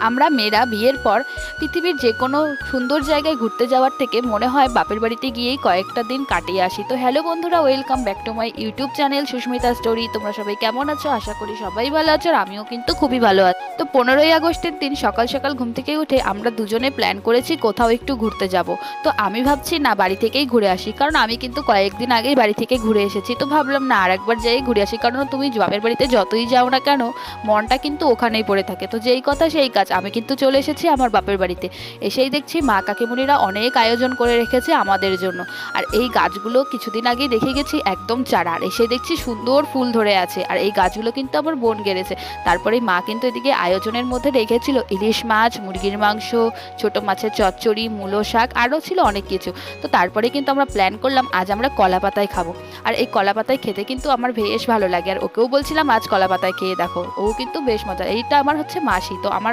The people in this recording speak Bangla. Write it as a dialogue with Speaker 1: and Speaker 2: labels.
Speaker 1: আমরা মেয়েরা বিয়ের পর পৃথিবীর যে কোনো সুন্দর জায়গায় ঘুরতে যাওয়ার থেকে মনে হয় বাপের বাড়িতে গিয়েই কয়েকটা দিন কাটিয়ে আসি। তো হ্যালো বন্ধুরা, welcome back to my YouTube channel Susmita story. তোমরা সবাই কেমন আছো? আশা করি সবাই ভালো আছো, আর আমিও কিন্তু খুবই ভালো আছি। তো 15ই আগস্টের দিন সকাল সকাল ঘুম থেকে উঠে আমরা দুজনে প্ল্যান করেছি কোথাও একটু ঘুরতে যাব। তো আমি ভাবছি না বাড়ি থেকেই ঘুরে আসি, কারণ আমি কিন্তু কয়েকদিন আগেই বাড়ি থেকে ঘুরে এসেছি। তো ভাবলাম না আর একবার যাই ঘুরে আসি, কারণ তুমি বাপের বাড়িতে যতই যাও না কেন মনটা কিন্তু ওখানেই পড়ে থাকে। তো যেই কথা সেই কাজ, আমি কিন্তু চলে এসেছি আমার বাপের বাড়িতে। এসেই দেখছি মা কাকিমুনিরা অনেক আয়োজন করে রেখেছে আমাদের জন্য। আর এই গাছগুলো কিছুদিন আগেই দেখে গেছি একদম চারা, আর এসে দেখছি সুন্দর ফুল ধরে আছে, আর এই গাছগুলো কিন্তু আমার বোন গেড়েছে। তারপরে মা কিন্তু এদিকে আয়োজনের মধ্যে রেখেছিল ইলিশ মাছ, মুরগির মাংস, ছোট মাছের চচ্চড়ি, মূলো শাক, আরও ছিল অনেক কিছু। তো তারপরে কিন্তু আমরা প্ল্যান করলাম আজ আমরা কলা পাতায় খাবো। আর এই কলা পাতায় খেতে কিন্তু আমার বেশ ভালো লাগে, আর ওকেও বলছিলাম আজ কলা পাতায় খেয়ে দেখো, ও কিন্তু বেশ মজা। এইটা আমার হচ্ছে মাসি, তো আমার